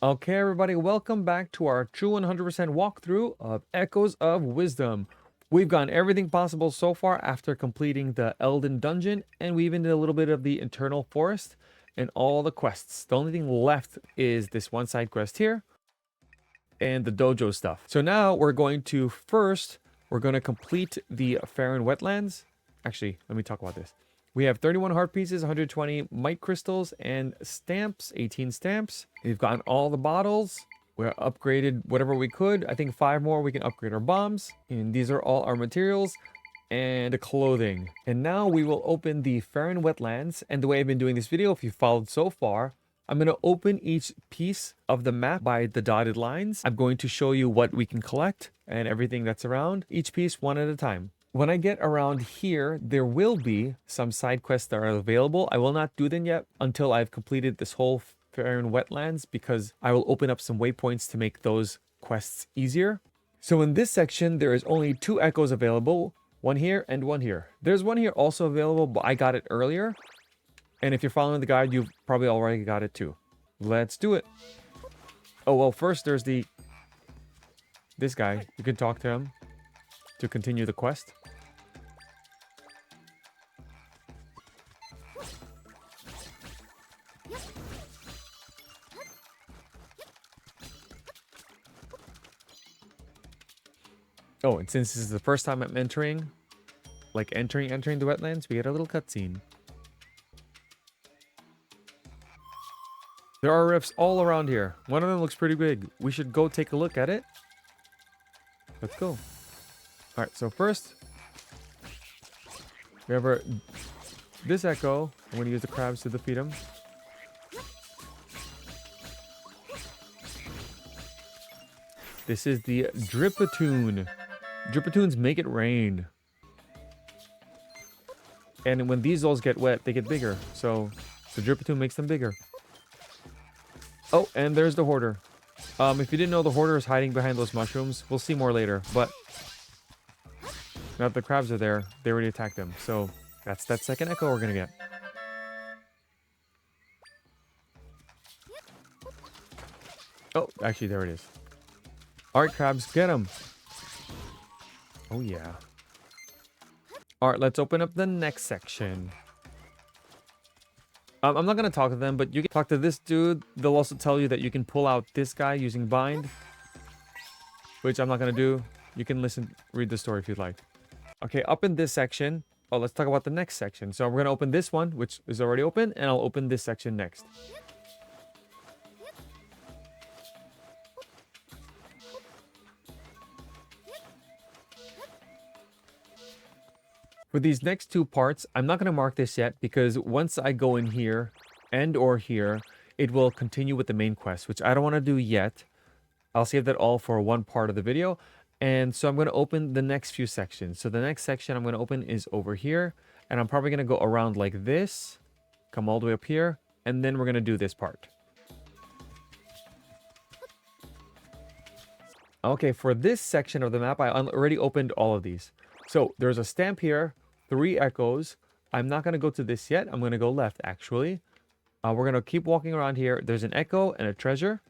Okay, everybody, welcome back to our true 100% walkthrough of Echoes of Wisdom. We've gotten everything possible so far after completing the Eldin dungeon, and we even did a little bit of the Internal Forest and all the quests. The only thing left is this one side quest here and the dojo stuff. So now we're going to complete the Faron Wetlands. Actually, let me talk about this. We have 31 heart pieces, 120 mite crystals, and stamps, 18 stamps. We've gotten all the bottles. We upgraded whatever we could. I think 5 more we can upgrade our bombs. And these are all our materials and clothing. And now we will open the Faron Wetlands. And the way I've been doing this video, if you followed so far, I'm going to open each piece of the map by the dotted lines. I'm going to show you what we can collect and everything that's around. Each piece one at a time. When I get around here, there will be some side quests that are available. I will not do them yet until I've completed this whole Faron Wetlands because I will open up some waypoints to make those quests easier. So in this section, there is only 2 echoes available, one here and one here. There's one here also available, but I got it earlier. And if you're following the guide, you've probably already got it too. Let's do it. Oh, well, first there's this guy. You can talk to him to continue the quest. Oh, and since this is the first time I'm entering the wetlands, we get a little cutscene. There are rifts all around here. One of them looks pretty big. We should go take a look at it. Let's go. Alright, so first, we have this echo. I'm going to use the crabs to defeat him. This is the Dripatoon. Dripatoons make it rain. And when these dolls get wet, they get bigger. So the Dripatoon makes them bigger. Oh, and there's the Hoarder. If you didn't know, the Hoarder is hiding behind those mushrooms. We'll see more later. But now that the crabs are there, they already attacked them. So that's that second echo we're going to get. Oh, actually, there it is. Alright, crabs, get them. Oh, yeah. Alright, let's open up the next section. I'm not going to talk to them, but you can talk to this dude. They'll also tell you that you can pull out this guy using bind, which I'm not going to do. You can read the story if you'd like. Okay, up in this section. Oh, let's talk about the next section. So we're going to open this one, which is already open, and I'll open this section next. For these next 2 parts, I'm not going to mark this yet because once I go in here and or here, it will continue with the main quest, which I don't want to do yet. I'll save that all for one part of the video. And so I'm going to open the next few sections. So the next section I'm going to open is over here. And I'm probably going to go around like this, come all the way up here, and then we're going to do this part. Okay, for this section of the map, I already opened all of these. So there's a stamp here. 3 echoes. I'm not going to go to this yet. I'm going to go left, actually. We're going to keep walking around here. There's an echo and a treasure.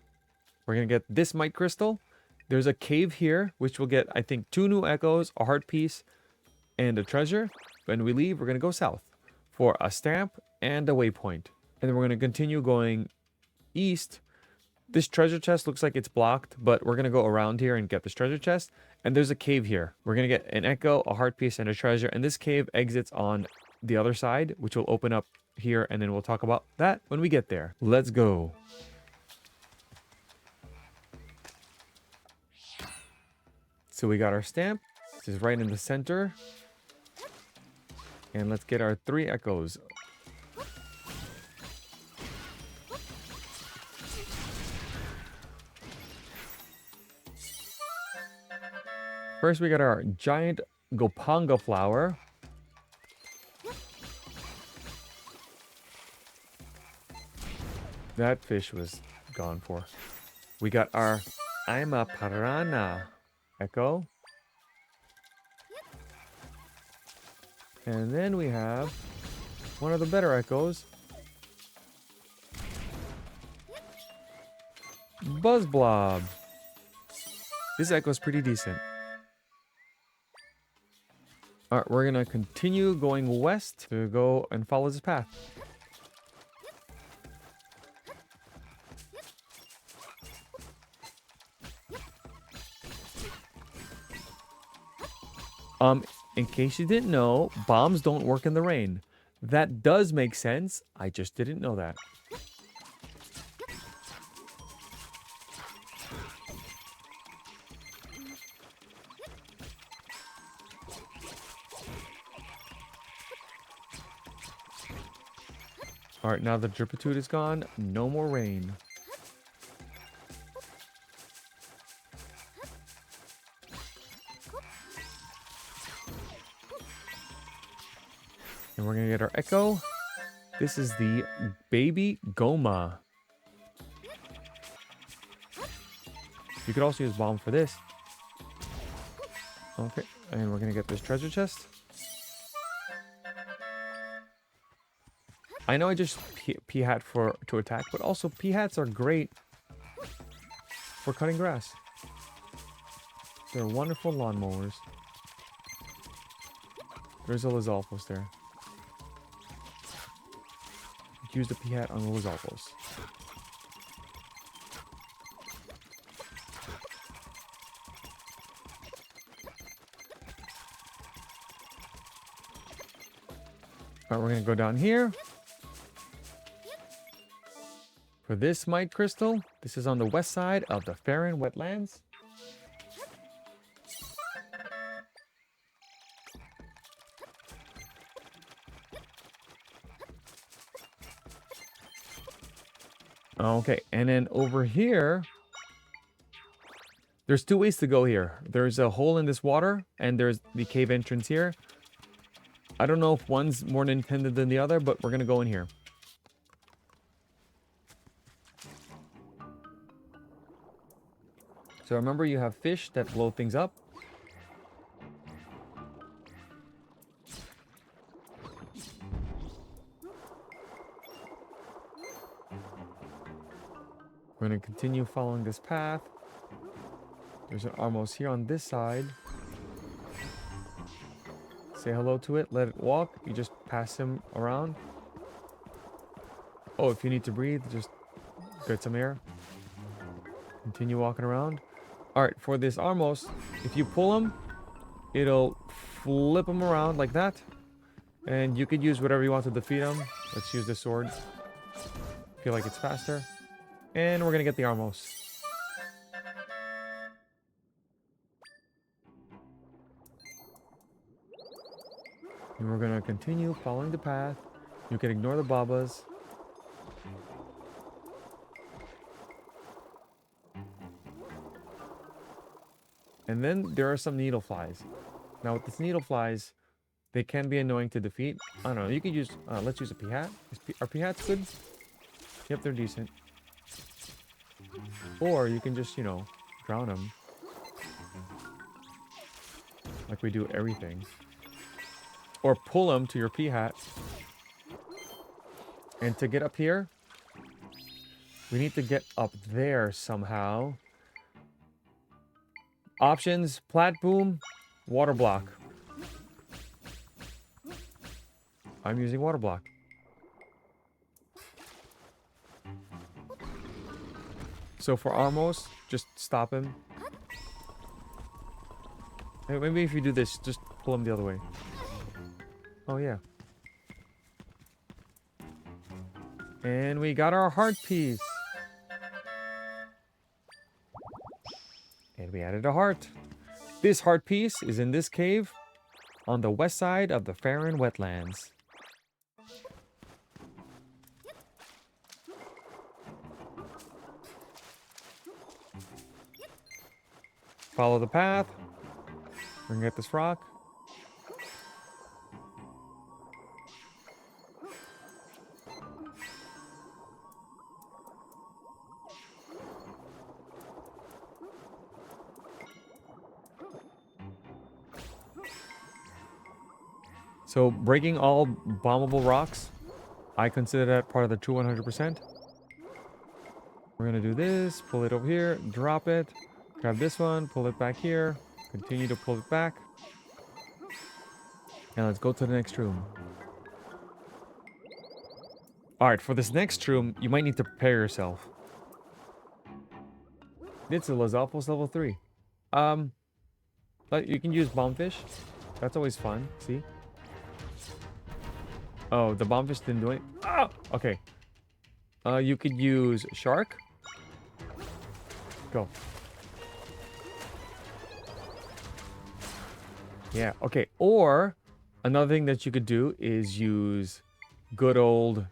We're going to get this mite crystal. There's a cave here, which will get, I think, 2 new echoes, a heart piece, and a treasure. When we leave, we're going to go south for a stamp and a waypoint. And then we're going to continue going east. This treasure chest looks like it's blocked, but we're going to go around here and get this treasure chest. And there's a cave here. We're going to get an echo, a heart piece, and a treasure. And this cave exits on the other side, which will open up here. And then we'll talk about that when we get there. Let's go. So we got our stamp. This is right in the center. And let's get our 3 echoes. First, we got our giant Gopanga flower. That fish was gone for. We got our I'm a Piranha echo. And then we have one of the better echoes. Buzz Blob. This echo is pretty decent. Alright, we're gonna continue going west to go and follow this path. In case you didn't know, bombs don't work in the rain. That does make sense. I just didn't know that. Alright, now the drippitude is gone. No more rain. And we're gonna get our echo. This is the baby Goma. You could also use bomb for this. Okay, and we're gonna get this treasure chest. I know I just P-hat to attack, but also P-hats are great for cutting grass. They're wonderful lawnmowers. There's a Lizalfos there. Use the P-hat on the Lizalfos. Alright, we're gonna go down here. For this Might Crystal, this is on the west side of the Faron Wetlands. Okay, and then over here, there's two ways to go here. There's a hole in this water, and there's the cave entrance here. I don't know if one's more intended than the other, but we're gonna go in here. So remember, you have fish that blow things up. We're going to continue following this path. There's an Armos here on this side. Say hello to it, let it walk. You just pass him around. Oh, if you need to breathe, just get some air. Continue walking around. Alright, for this Armos, if you pull him, it'll flip him around like that. And you could use whatever you want to defeat him. Let's use the sword. Feel like it's faster. And we're gonna get the Armos. And we're gonna continue following the path. You can ignore the Babas. And then there are some needle flies. Now with these needle flies, they can be annoying to defeat. I don't know, you could use, let's use a P-hat. Are P-hats good? Yep, they're decent. Or you can just, you know, drown them. Like we do everything. Or pull them to your P-hat. And to get up here, we need to get up there somehow. Options, plat boom, water block. I'm using water block. So for Armos, just stop him. Hey, maybe if you do this, just pull him the other way. Oh yeah. And we got our heart piece. And we added a heart. This heart piece is in this cave on the west side of the Faron Wetlands. Follow the path. We're gonna get this rock. So breaking all bombable rocks, I consider that part of the true 100%. We're We're gonna do this, pull it over here, drop it, grab this one, pull it back here, continue to pull it back. And let's go to the next room. Alright, for this next room, you might need to prepare yourself. It's a Lizalfos level 3. But you can use bombfish. That's always fun, see? Oh, the bombfish didn't do it. Ah! Okay. You could use shark. Go. Yeah, okay. Or another thing that you could do is use good old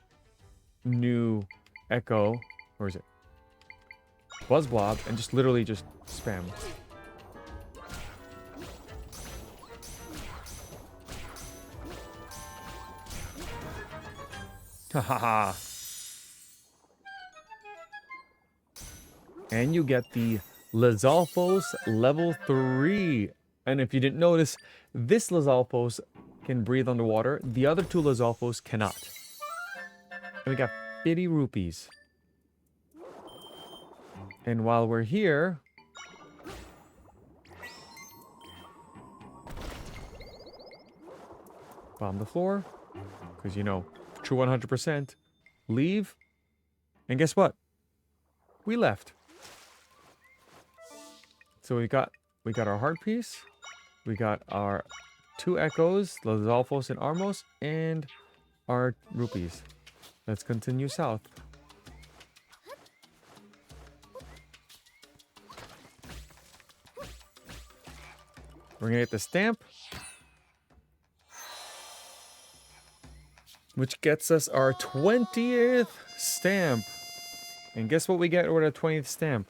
new Echo. Where is it? Buzz Blob, and just literally just spam. Hahaha. And you get the Lizalfos level 3. And if you didn't notice, this Lizalfos can breathe underwater. The other two Lizalfos cannot. And we got 50 rupees. And while we're here, bomb the floor. Because, you know, true 100%. Leave. And guess what? We left. So we got our heart piece. We got our 2 echoes, Lizalfos and Armos, and our rupees. Let's continue south. We're gonna get the stamp, which gets us our 20th stamp. And guess what we get with our 20th stamp?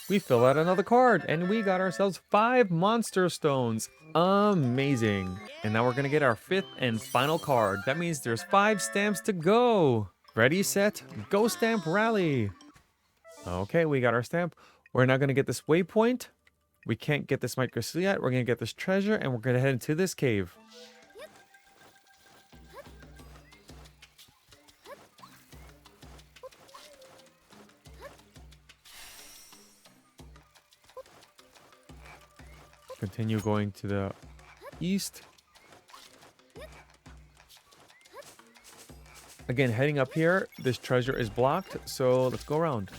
We fill out another card, and we got ourselves 5 monster stones. Amazing. And now we're gonna get our 5th and final card. That means there's 5 stamps to go. Ready, set, go stamp rally. Okay, we got our stamp. We're now gonna get this waypoint. We can't get this microcell yet. We're gonna get this treasure, and we're gonna head into this cave. Continue going to the east. Again, heading up here, this treasure is blocked, so let's go around.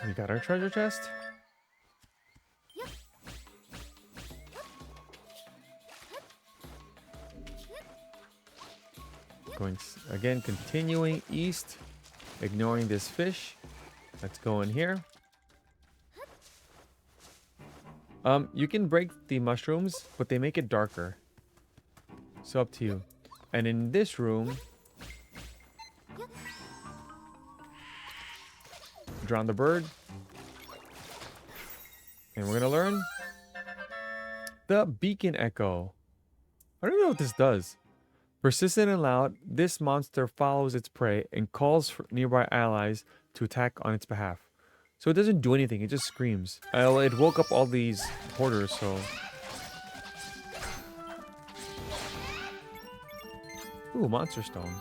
We got our treasure chest. Going again, continuing east, ignoring this fish. Let's go in here. You can break the mushrooms, but they make it darker. So up to you. And in this room, drown the bird. And we're gonna learn the beacon echo. I don't know what this does. Persistent and loud, this monster follows its prey and calls for nearby allies to attack on its behalf. So it doesn't do anything, it just screams. It woke up all these hoarders, so... Ooh, monster stone.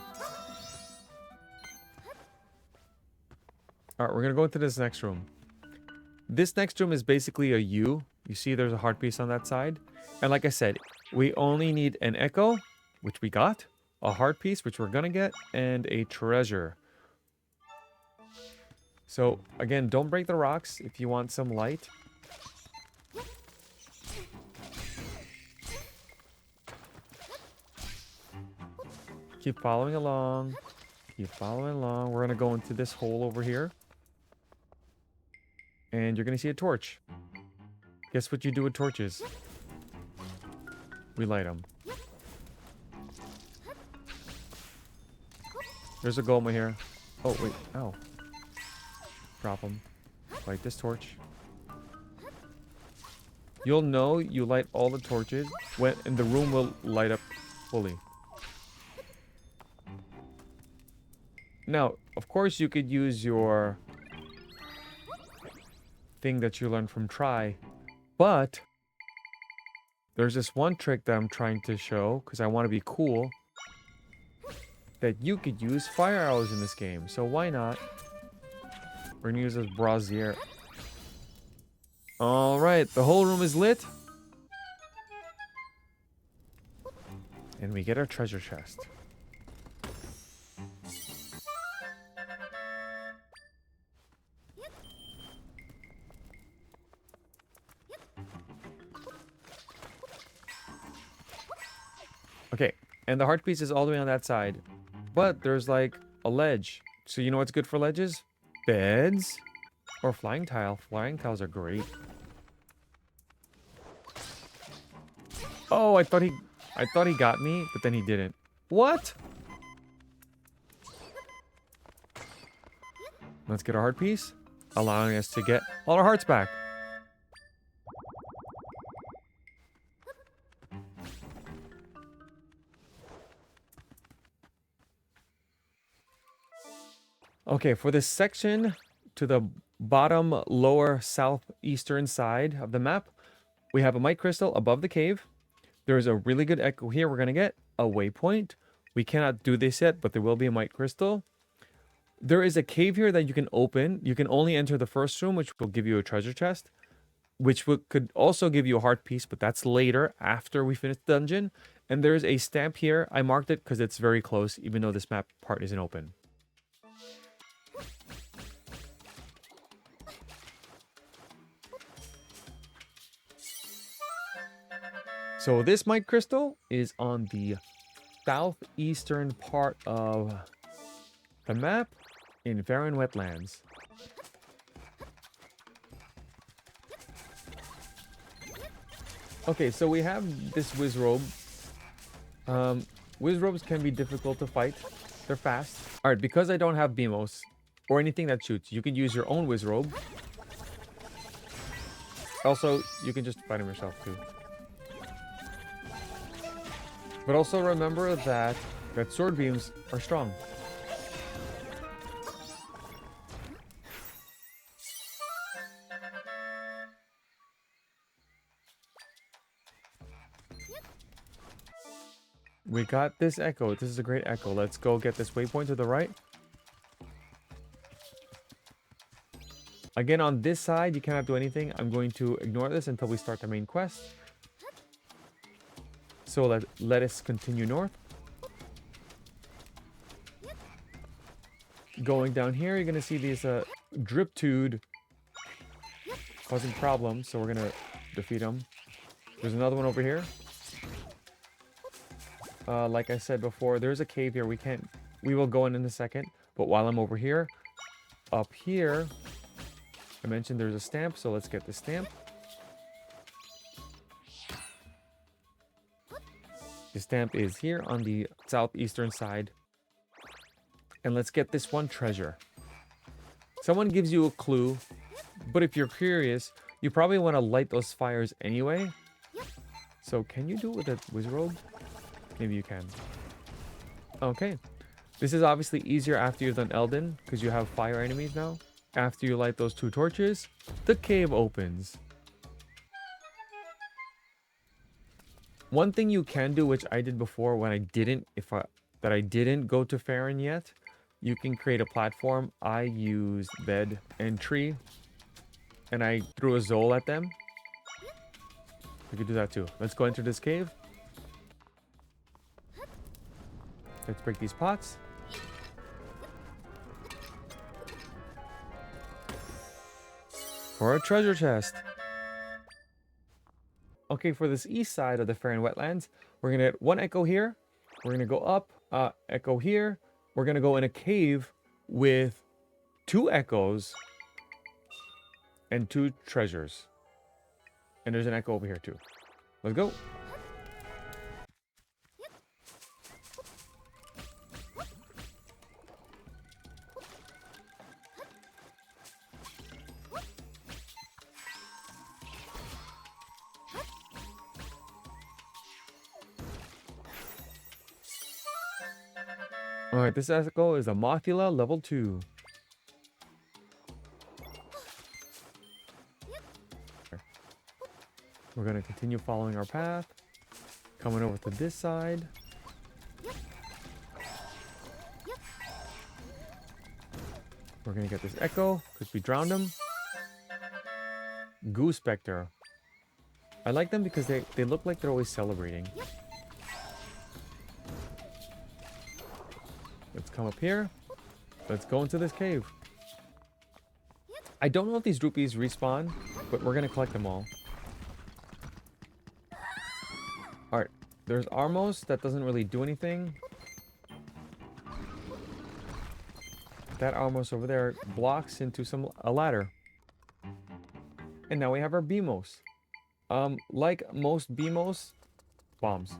Alright, we're gonna go into this next room. This next room is basically a U. You see there's a heart piece on that side. And like I said, we only need an echo, which we got, a heart piece, which we're gonna get, and a treasure. So again, don't break the rocks if you want some light. Keep following along. Keep following along. We're gonna go into this hole over here. And you're gonna see a torch. Guess what you do with torches? We light them. There's a Goma here. Oh, wait. Ow. Drop him. Light this torch. You'll know you light all the torches when and the room will light up fully. Now, of course, you could use your thing that you learned from Try, But there's this one trick that I'm trying to show because I want to be cool, that you could use fire arrows in this game. So why not? We're gonna use this brazier. All right, the whole room is lit. And we get our treasure chest. Okay, and the heart piece is all the way on that side. But there's like a ledge. So you know what's good for ledges? Beds or flying tile. Flying tiles are great. Oh, I thought he got me, but then he didn't. What? Let's get our heart piece, allowing us to get all our hearts back. Okay, for this section to the bottom lower southeastern side of the map, we have a mite crystal above the cave. There is a really good echo here. We're going to get a waypoint. We cannot do this yet, but there will be a mite crystal. There is a cave here that you can open. You can only enter the first room, which will give you a treasure chest, which could also give you a heart piece, but that's later after we finish the dungeon. And there's a stamp here. I marked it because it's very close, even though this map part isn't open. So this mite crystal is on the southeastern part of the map in Faron Wetlands. Okay, so we have this Wizrobe. Wizrobes can be difficult to fight. They're fast. Alright, because I don't have Beamos or anything that shoots, you can use your own Wizrobe. Also, you can just fight him yourself too. But also remember that sword beams are strong. We got this echo. This is a great echo. Let's go get this waypoint to the right. Again, on this side, you cannot do anything. I'm going to ignore this until we start the main quest. So let us continue north. Going down here, you're going to see these Driptude causing problems. So we're going to defeat them. There's another one over here. Like I said before, there's a cave here. We will go in a second. But while I'm over here, up here, I mentioned there's a stamp. So let's get the stamp. The stamp is here on the southeastern side. And let's get this one treasure. Someone gives you a clue, but if you're curious, you probably want to light those fires anyway. So can you do it with a Wizrobe? Maybe you can. Okay. This is obviously easier after you've done Eldin, because you have fire enemies now. After you light those 2 torches, the cave opens. One thing you can do, which I did before when I didn't go to Faron yet, you can create a platform. I used bed and tree, and I threw a Zol at them. You could do that too. Let's go into this cave. Let's break these pots. For a treasure chest. Okay, for this east side of the Faron Wetlands, we're going to get 1 echo here. We're going to go up, echo here. We're going to go in a cave with 2 echoes and 2 treasures. And there's an echo over here too. Let's go. Alright, this echo is a Mothula level 2. We're going to continue following our path. Coming over to this side. We're going to get this echo because we drowned him. Goose Spectre. I like them because they look like they're always celebrating. Let's come up here. Let's go into this cave. I don't know if these rupees respawn, but we're going to collect them all. Alright, there's Armos. That doesn't really do anything. That Armos over there blocks into a ladder. And now we have our Beamos. Like most Beamos, bombs.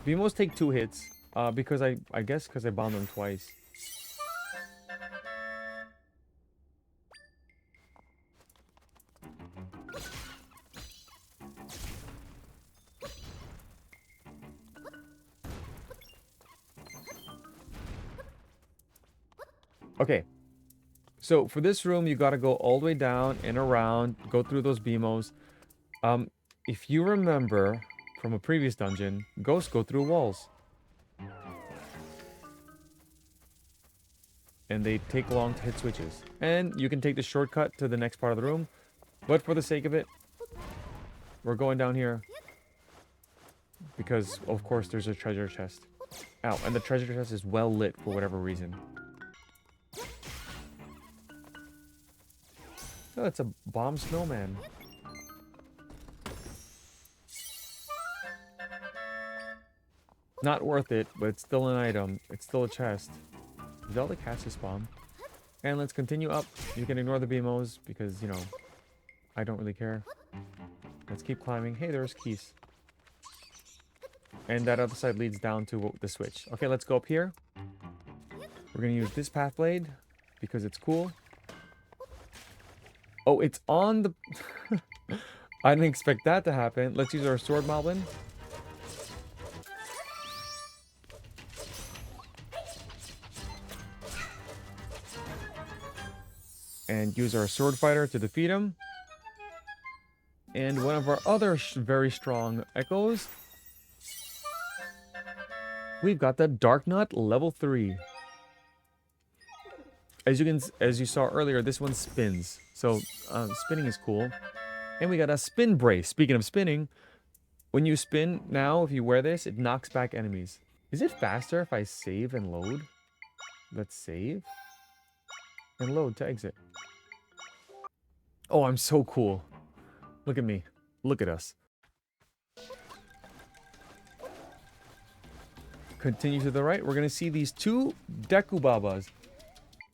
Beamos take 2 hits, because I guess because I bombed them twice. Okay, so for this room, you got to go all the way down and around, go through those Beamos. If you remember from a previous dungeon, ghosts go through walls. And they take long to hit switches. And you can take the shortcut to the next part of the room. But for the sake of it, we're going down here. Because, of course, there's a treasure chest. Ow, and the treasure chest is well lit for whatever reason. Oh, it's a bomb snowman. Not worth it, but it's still an item. It's still a chest. Zelda cast his bomb. And let's continue up. You can ignore the BMOs because, you know, I don't really care. Let's keep climbing. Hey, there's keys. And that other side leads down to the switch. Okay, let's go up here. We're going to use this path blade because it's cool. Oh, it's on the... I didn't expect that to happen. Let's use our sword moblin. And use our sword fighter to defeat him. And one of our other very strong echoes. We've got the Dark Nut level 3. As you saw earlier, this one spins. So spinning is cool. And we got a spin brace. Speaking of spinning, when you spin now, if you wear this, it knocks back enemies. Is it faster if I save and load? Let's save and load to exit. Oh, I'm so cool. Look at me. Look at us. Continue to the right. We're going to see these 2 Deku Babas.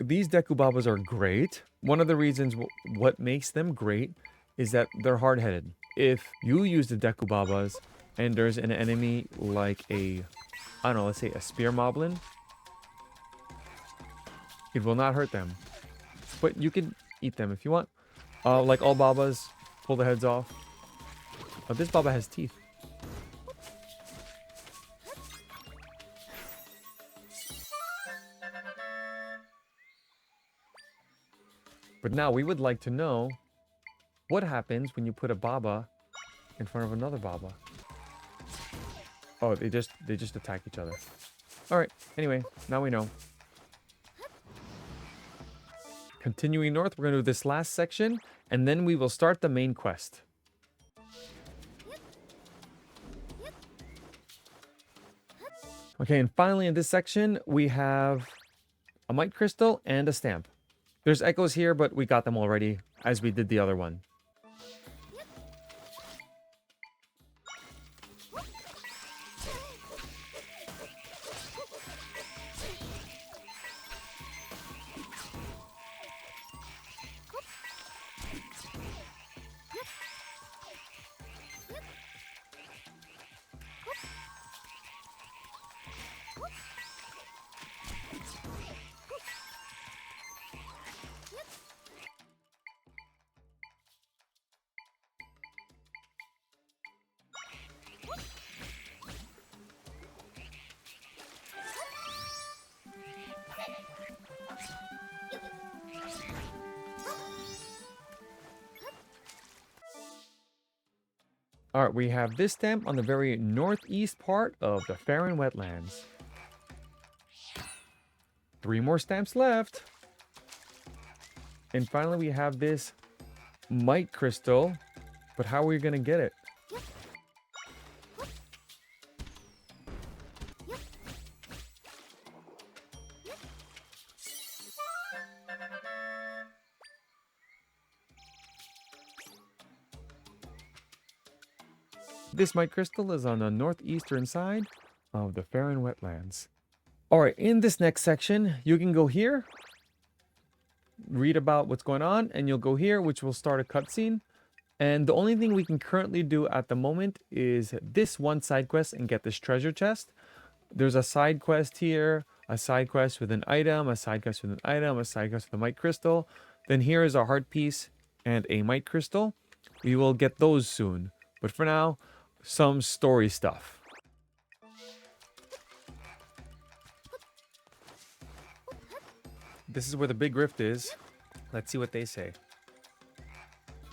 These Deku Babas are great. One of the reasons what makes them great is that they're hard-headed. If you use the Deku Babas and there's an enemy like a, I don't know, let's say a spear moblin, it will not hurt them. But you can eat them if you want. Like all Babas, pull the heads off. This Baba has teeth. But now we would like to know what happens when you put a Baba in front of another Baba. Oh, they just attack each other. All right. Anyway, now we know. Continuing north, we're going to do this last section, and then we will start the main quest. Okay, and finally in this section, we have a Might Crystal and a Stamp. There's echoes here, but we got them already, as we did the other one. All right, we have this stamp on the very northeast part of the Faron Wetlands. 3 more stamps left. And finally, we have this Mite Crystal. But how are we going to get it? This Mite Crystal is on the northeastern side of the Faron Wetlands. Alright, in this next section, you can go here, read about what's going on, and you'll go here, which will start a cutscene. And the only thing we can currently do at the moment is this one side quest and get this treasure chest. There's a side quest here, a side quest with an item, a side quest with an item, a side quest with a Mite Crystal. Then here is a heart piece and a Mite Crystal. We will get those soon. But for now, some story stuff. This is where the big rift is. Let's see what they say.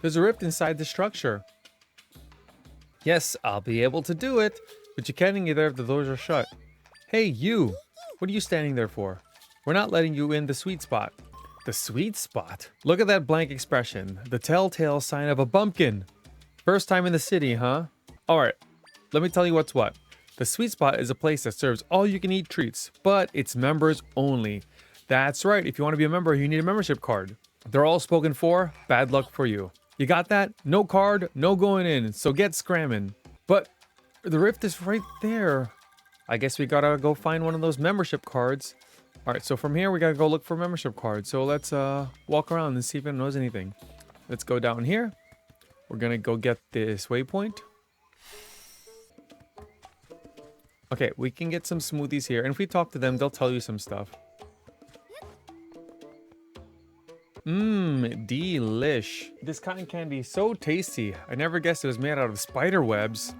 There's a rift inside the structure. Yes, I'll be able to do it, but you can't get there if the doors are shut. Hey, you! What are you standing there for? We're not letting you in the sweet spot. The sweet spot? Look at that blank expression. The telltale sign of a bumpkin. First time in the city, huh? Alright, let me tell you what's what. The sweet spot is a place that serves all-you-can-eat treats, but it's members only. That's right, if you want to be a member, you need a membership card. They're all spoken for, bad luck for you. You got that? No card, no going in, so get scramming. But the rift is right there. I guess we gotta go find one of those membership cards. Alright, so from here we gotta go look for membership cards. So let's walk around and see if it knows anything. Let's go down here. We're gonna go get this waypoint. Okay, we can get some smoothies here, and if we talk to them, they'll tell you some stuff. Delish. This cotton candy is so tasty. I never guessed it was made out of spider webs.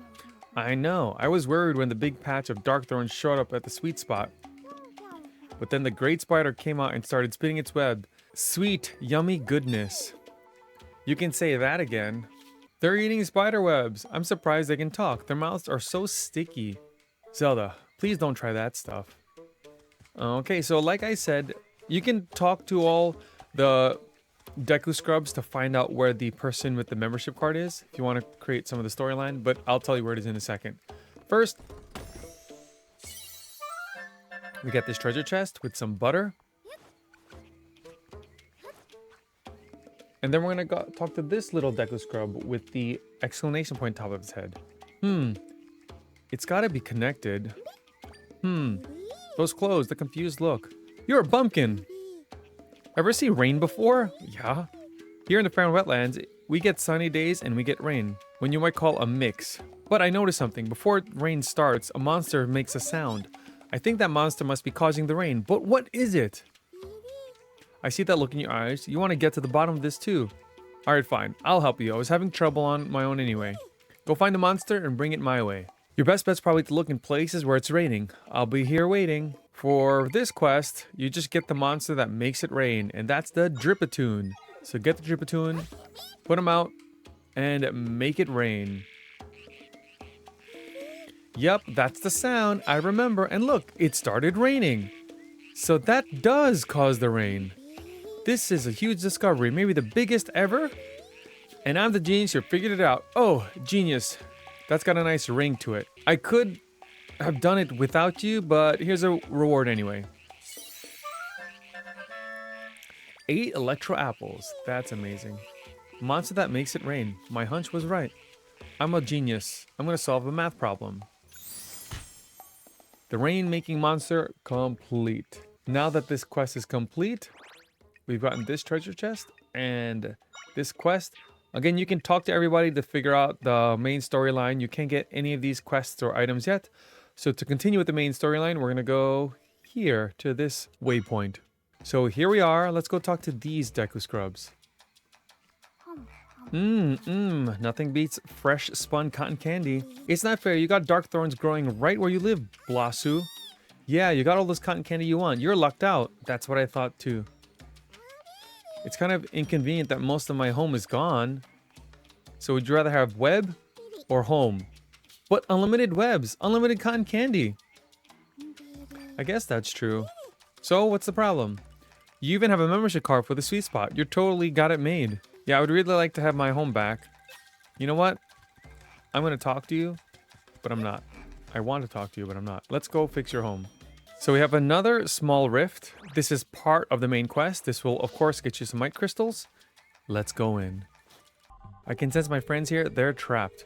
I know, I was worried when the big patch of dark thorns showed up at the sweet spot. But then the great spider came out and started spinning its web. Sweet, yummy goodness. You can say that again. They're eating spider webs. I'm surprised they can talk. Their mouths are so sticky. Zelda, please don't try that stuff. Okay, so like I said, you can talk to all the Deku Scrubs to find out where the person with the membership card is, if you want to create some of the storyline, but I'll tell you where it is in a second. First, we get this treasure chest with some butter. And then we're going to go talk to this little Deku Scrub with the exclamation point top of his head. It's got to be connected. Those clothes, the confused look. You're a bumpkin. Ever see rain before? Yeah. Here in the Faron Wetlands, we get sunny days and we get rain, when you might call a mix. But I noticed something. Before rain starts, a monster makes a sound. I think that monster must be causing the rain, but what is it? I see that look in your eyes. You want to get to the bottom of this too. Alright, fine. I'll help you. I was having trouble on my own anyway. Go find the monster and bring it my way. Your best bet's probably to look in places where it's raining. I'll be here waiting. For this quest, you just get the monster that makes it rain, and that's the Dripatoon. So get the Dripatoon, put him out, and make it rain. Yep, that's the sound, I remember, and look, it started raining. So that does cause the rain. This is a huge discovery, maybe the biggest ever. And I'm the genius who figured it out. Oh, genius. That's got a nice ring to it. I could have done it without you, but here's a reward anyway. 8 electro apples. That's amazing. Monster that makes it rain. My hunch was right. I'm a genius. I'm gonna solve a math problem. The rain-making monster complete. Now that this quest is complete, we've gotten this treasure chest and this quest. Again, you can talk to everybody to figure out the main storyline. You can't get any of these quests or items yet. So to continue with the main storyline, we're going to go here to this waypoint. So here we are. Let's go talk to these Deku Scrubs. Nothing beats fresh spun cotton candy. It's not fair. You got dark thorns growing right where you live, Blasu. Yeah, you got all this cotton candy you want. You're lucked out. That's what I thought too. It's kind of inconvenient that most of my home is gone. So would you rather have web or home. But unlimited webs, unlimited cotton candy. I guess that's true. So what's the problem? You even have a membership card for the sweet spot. You're totally got it made. Yeah, I would really like to have my home back. You know what? I'm gonna talk to you, but I'm not. I want to talk to you, but I'm not. Let's go fix your home. So we have another small rift. This is part of the main quest. This will, of course, get you some mite crystals. Let's go in. I can sense my friends here. They're trapped.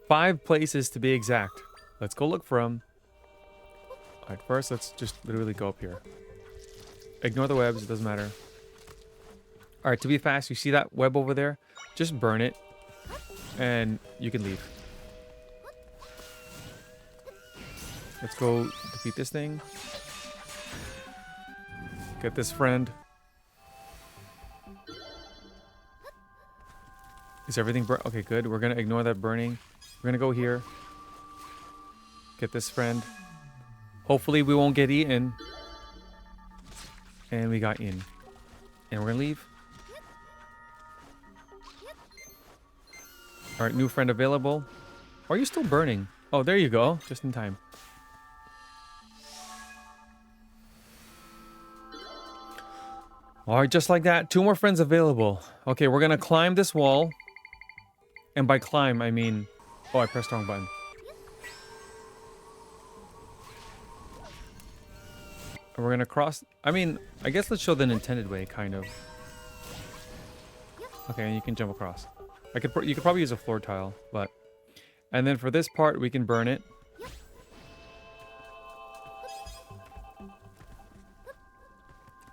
5 places to be exact. Let's go look for them. All right, first, let's just literally go up here. Ignore the webs. It doesn't matter. All right, to be fast, you see that web over there? Just burn it, and you can leave. Let's go defeat this thing. Get this friend. Is everything burnt? Okay, good. We're going to ignore that burning. We're going to go here. Get this friend. Hopefully we won't get eaten. And we got in. And we're going to leave. Alright, new friend available. Or are you still burning? Oh, there you go. Just in time. Alright, just like that. 2 more friends available. Okay, we're going to climb this wall. And by climb, I mean... Oh, I pressed the wrong button. And we're going to cross... I mean, I guess let's show the intended way, kind of. Okay, and you can jump across. You could probably use a floor tile, but... And then for this part, we can burn it.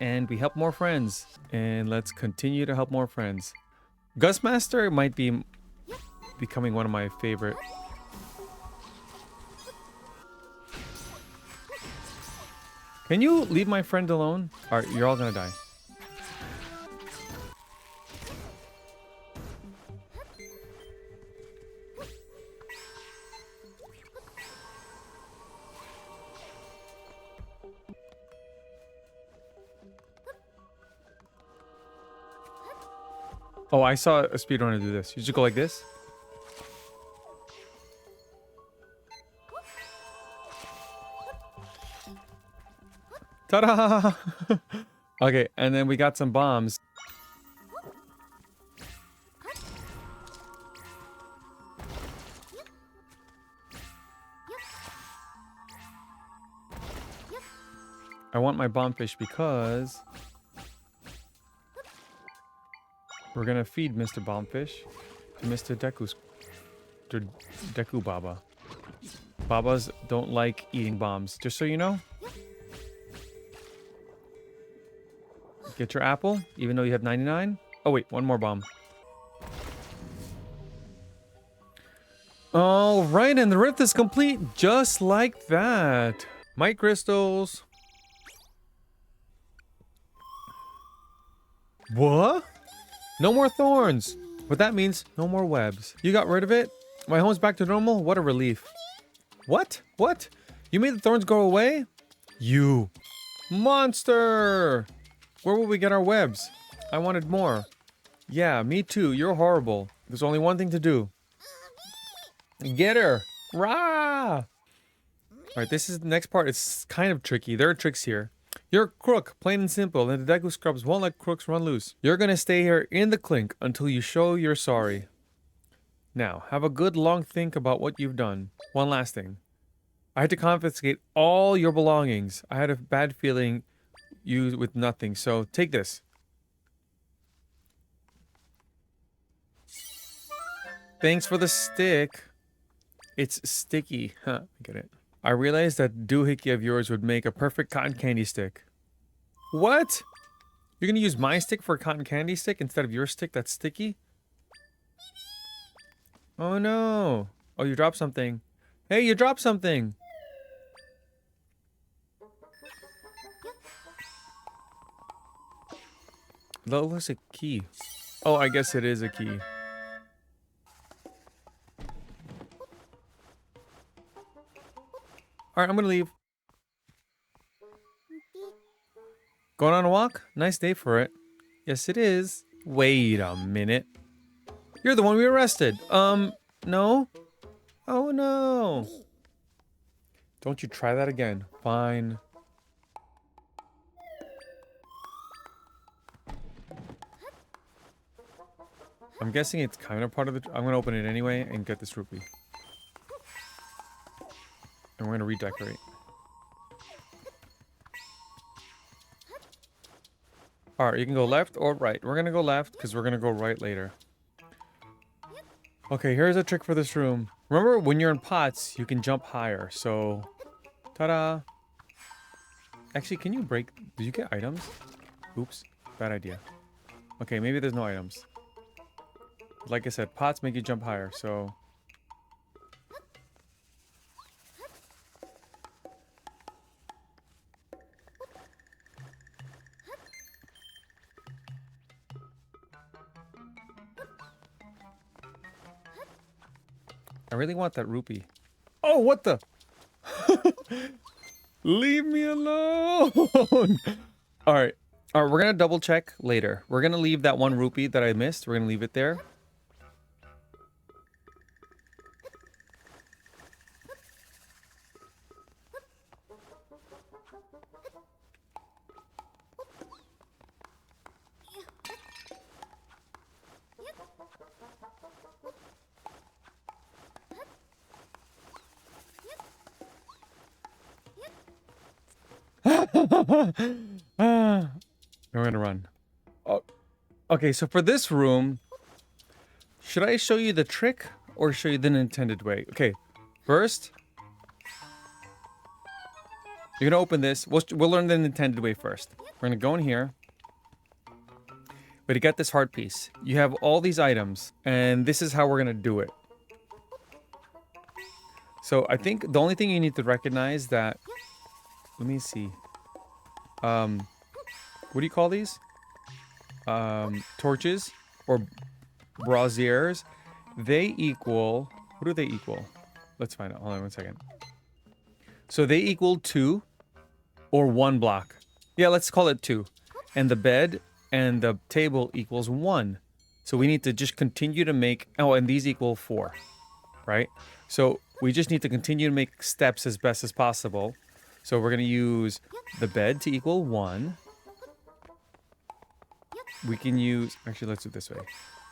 And we help more friends. And let's continue to help more friends. Gustmaster might be becoming one of my favorite. Can you leave my friend alone? Alright, you're all gonna die. Oh, I saw a speedrunner do this. You just go like this. Ta-da! Okay, and then we got some bombs. I want my bombfish because... we're gonna feed Mr. Bombfish to Mr. Deku Baba. Babas don't like eating bombs, just so you know. Get your apple, even though you have 99. Oh wait, one more bomb. All right, and the rift is complete, just like that. Mite crystals. What? No more thorns. What that means, no more webs. You got rid of it? My home's back to normal? What a relief. What? What? You made the thorns go away? You monster! Where will we get our webs? I wanted more. Yeah, me too. You're horrible. There's only one thing to do. Get her! Rah! Alright, this is the next part. It's kind of tricky. There are tricks here. You're a crook, plain and simple, and the Deku Scrubs won't let crooks run loose. You're gonna stay here in the clink until you show you're sorry. Now, have a good long think about what you've done. One last thing. I had to confiscate all your belongings. I had a bad feeling you with nothing, so take this. Thanks for the stick. It's sticky. Huh, I get it. I realized that doohickey of yours would make a perfect cotton candy stick. What? You're gonna use my stick for a cotton candy stick instead of your stick that's sticky? Oh no. Oh, you dropped something. Hey, you dropped something. That looks like a key. Oh, I guess it is a key. Alright, I'm gonna leave. Going on a walk? Nice day for it. Yes, it is. Wait a minute. You're the one we arrested. No? Oh no! Don't you try that again. Fine. I'm guessing it's kind of part of the... I'm gonna open it anyway and get this rupee. And we're gonna redecorate. Alright, you can go left or right. We're gonna go left because we're gonna go right later. Okay, here's a trick for this room. Remember, when you're in pots, you can jump higher. So, ta-da! Actually, can you break... Did you get items? Oops, bad idea. Okay, maybe there's no items. Like I said, pots make you jump higher, so... I really want that rupee. Oh, what the? Leave me alone! Alright. Alright, we're gonna double check later. We're gonna leave that one rupee that I missed. We're gonna leave it there. We're gonna run. Oh, okay, so for this room, should I show you the trick or show you the intended way? Okay, first, you're gonna open this. We'll learn the intended way first. We're gonna go in here. But to get this heart piece, you have all these items, and this is how we're gonna do it. So I think the only thing you need to recognize that... Let me see. What do you call these? Torches or braziers. They equal... What do they equal? Let's find out. Hold on 1 second. So they equal 2 or 1 block. Yeah, let's call it 2. And the bed and the table equals 1. So we need to just continue to make... Oh, and these equal 4. Right? So we just need to continue to make steps as best as possible. So we're going to use the bed to equal 1. We can use... Actually, let's do it this way.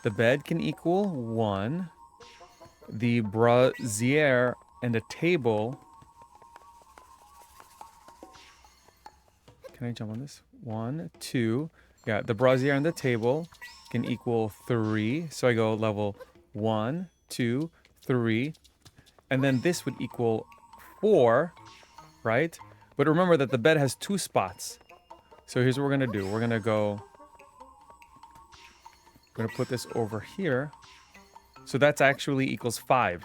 The bed can equal 1. The brazier and the table... Can I jump on this? 1, 2. Yeah, the brazier and the table can equal 3. So I go level 1, 2, 3. And then this would equal 4. Right? But remember that the bed has 2 spots. So here's what we're going to do. We're going to go... We're going to put this over here. So that's actually equals 5.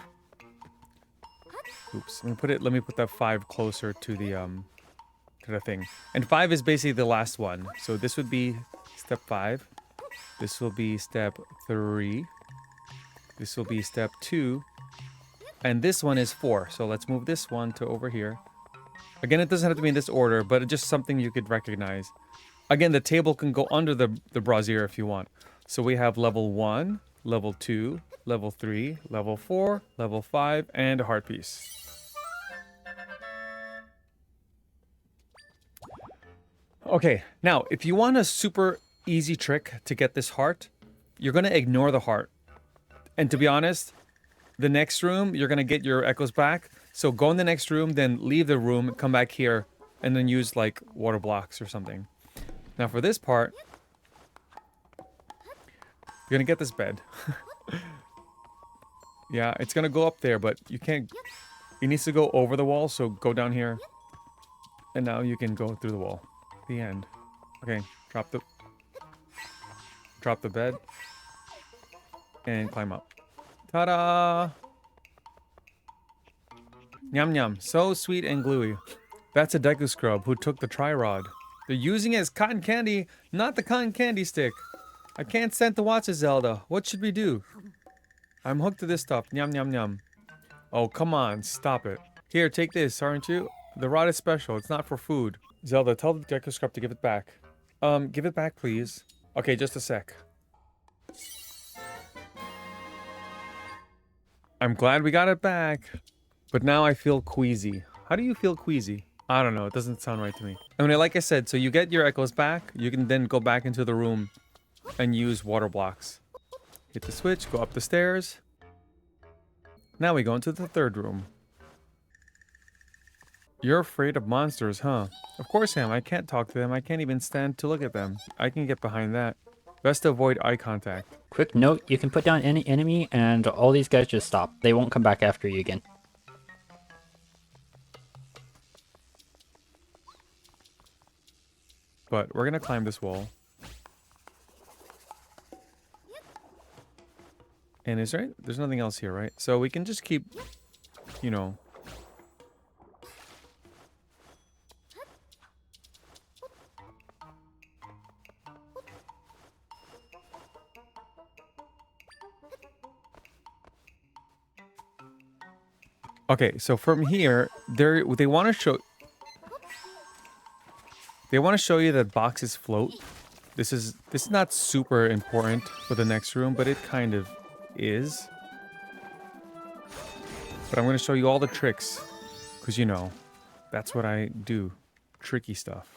Oops. Let me put that 5 closer to the thing. And 5 is basically the last one. So this would be step 5. This will be step 3. This will be step 2. And this one is 4. So let's move this one to over here. Again, it doesn't have to be in this order, but it's just something you could recognize. Again, the table can go under the brazier if you want. So we have level 1, level 2, level 3, level 4, level 5, and a heart piece. Okay, now, if you want a super easy trick to get this heart, you're going to ignore the heart. And to be honest, the next room, you're going to get your echoes back. So go in the next room, then leave the room, come back here, and then use, like, water blocks or something. Now, for this part, you're going to get this bed. Yeah, it's going to go up there, but you can't... It needs to go over the wall, so go down here. And now you can go through the wall. The end. Okay, drop the bed. And climb up. Ta-da! Yum yum, so sweet and gluey. That's a Deku Scrub who took the tri-rod. They're using it as cotton candy, not the cotton candy stick. I can't stand to watch it, Zelda. What should we do? I'm hooked to this stuff. Yum yum yum. Oh, come on, stop it. Here, take this, aren't you? The rod is special, it's not for food. Zelda, tell the Deku Scrub to give it back. Give it back, please. Okay, just a sec. I'm glad we got it back. But now I feel queasy. How do you feel queasy? I don't know. It doesn't sound right to me. I mean, like I said, so you get your echoes back. You can then go back into the room and use water blocks. Hit the switch, go up the stairs. Now we go into the third room. You're afraid of monsters, huh? Of course I am. I can't talk to them. I can't even stand to look at them. I can get behind that. Best to avoid eye contact. Quick note, you can put down any enemy and all these guys just stop. They won't come back after you again. But we're gonna climb this wall. And there's nothing else here, right? So we can just keep, you know. Okay, so from here, they want to show you that boxes float. This is not super important for the next room, but it kind of is. But I'm going to show you all the tricks, because you know, that's what I do. Tricky stuff.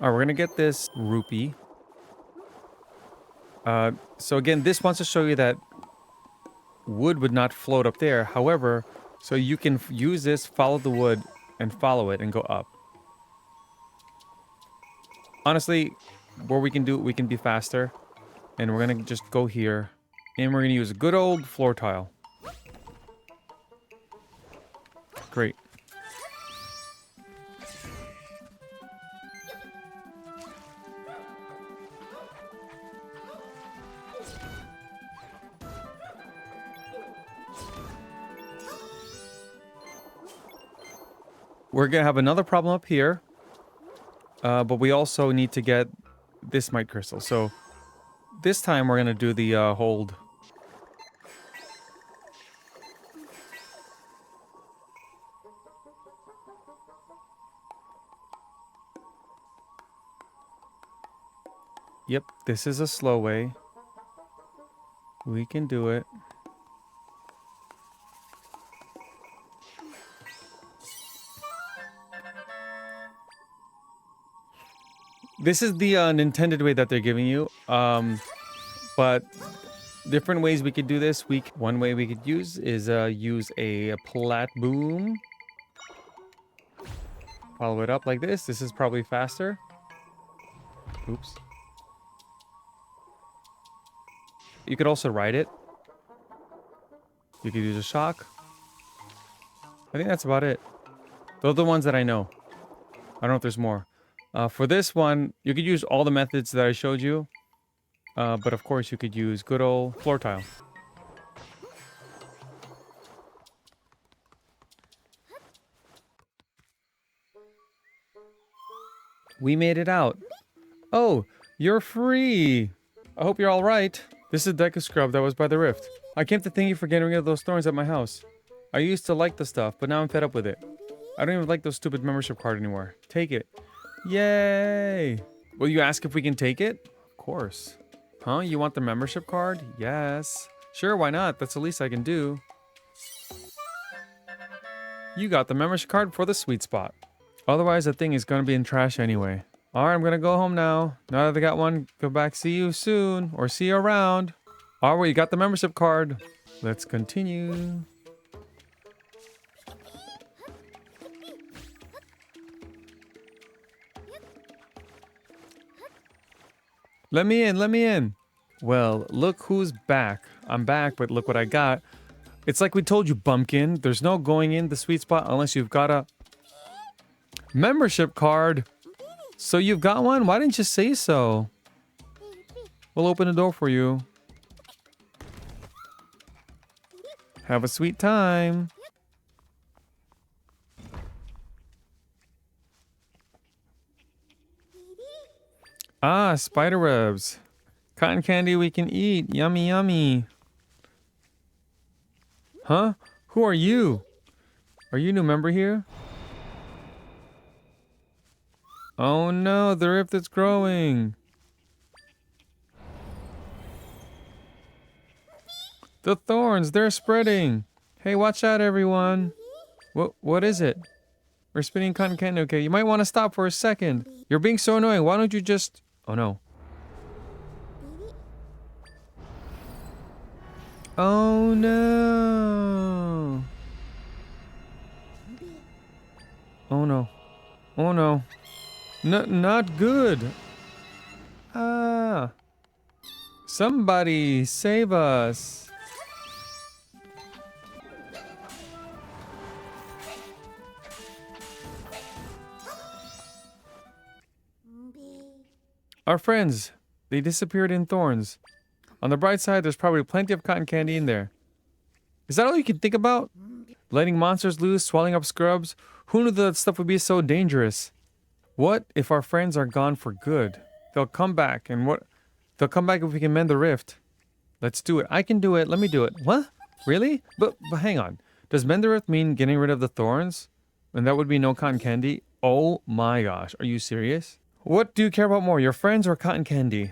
Alright, we're gonna get this rupee. So again, this wants to show you that wood would not float up there. However, so you can use this, follow the wood, and follow it and go up. Honestly, where we can be faster. And we're gonna just go here. And we're gonna use a good old floor tile. Great. We're gonna have another problem up here. But we also need to get this mite crystal. So this time we're gonna do the hold. Yep, this is a slow way. We can do it. This is the intended way that they're giving you. But different ways we could do this. One way we could use is use a plat boom. Follow it up like this. This is probably faster. Oops. You could also ride it. You could use a shock. I think that's about it. Those are the ones that I know. I don't know if there's more. For this one, you could use all the methods that I showed you. But of course, you could use good old floor tile. We made it out. Oh, you're free. I hope you're all right. This is Deca Scrub that was by the rift. I came to thank you for getting rid of those thorns at my house. I used to like the stuff, but now I'm fed up with it. I don't even like those stupid membership card anymore. Take it. Yay! Will you ask if we can take it? Of course. Huh? You want the membership card? Yes. Sure, why not? That's the least I can do. You got the membership card for the sweet spot. Otherwise, the thing is gonna be in trash anyway. Alright, I'm gonna go home now. Now that I got one, go back. See you soon. Or see you around. Alright, you got the membership card. Let's continue. Let me in, let me in. Well, look who's back. I'm back, but look what I got. It's like we told you, bumpkin. There's no going in the sweet spot unless you've got a membership card. So you've got one? Why didn't you say so? We'll open the door for you. Have a sweet time. Ah, spider webs. Cotton candy we can eat. Yummy, yummy. Huh? Who are you? Are you a new member here? Oh no, the rift is growing. The thorns, they're spreading. Hey, watch out, everyone. What is it? We're spinning cotton candy. Okay, you might want to stop for a second. You're being so annoying. Why don't you just... Oh no. Oh no. Oh no. Oh no. Not good. Ah. Somebody save us. Our friends, they disappeared in thorns. On the bright side, there's probably plenty of cotton candy in there. Is that all you can think about? Letting monsters loose, swallowing up scrubs? Who knew that stuff would be so dangerous? What if our friends are gone for good? They'll come back, and what? They'll come back if we can mend the rift. Let's do it. I can do it. Let me do it. What? Really? But hang on. Does mend the rift mean getting rid of the thorns? And that would be no cotton candy? Oh my gosh. Are you serious? What do you care about more, your friends or cotton candy?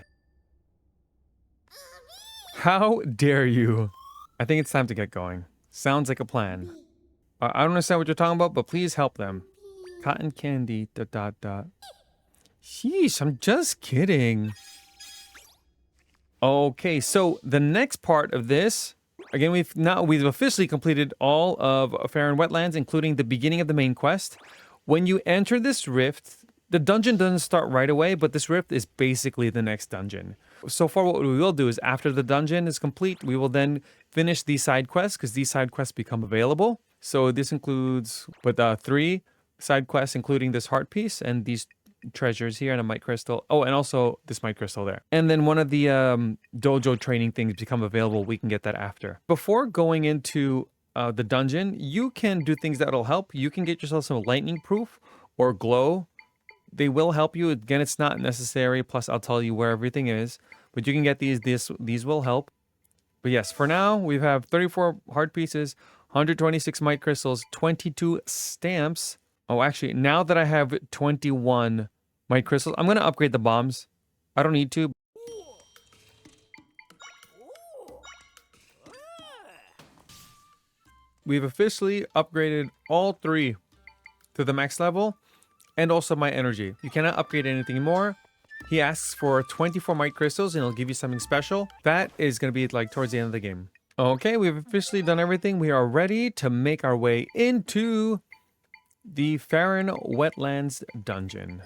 How dare you? I think it's time to get going. Sounds like a plan. I don't understand what you're talking about, but please help them. Cotton candy, ... Sheesh, I'm just kidding. Okay, so the next part of this, again, we've officially completed all of Faron Wetlands, including the beginning of the main quest. When you enter this rift, the dungeon doesn't start right away, but this rift is basically the next dungeon. So far, what we will do is after the dungeon is complete, we will then finish these side quests, because these side quests become available. So this includes 3 side quests, including this heart piece and these treasures here and a might crystal. Oh, and also this might crystal there. And then one of the dojo training things become available. We can get that after. Before going into the dungeon, you can do things that'll help. You can get yourself some lightning proof or glow. They will help you. Again, it's not necessary. Plus, I'll tell you where everything is. But you can get these. These will help. But yes, for now, we have 34 heart pieces, 126 might crystals, 22 stamps. Oh, actually, now that I have 21 might crystals, I'm going to upgrade the bombs. I don't need to. We've officially upgraded all 3 to the max level. And also my energy. You cannot upgrade anything more. He asks for 24 might crystals and he'll give you something special. That is going to be like towards the end of the game. Okay, we've officially done everything. We are ready to make our way into the Faron Wetlands dungeon.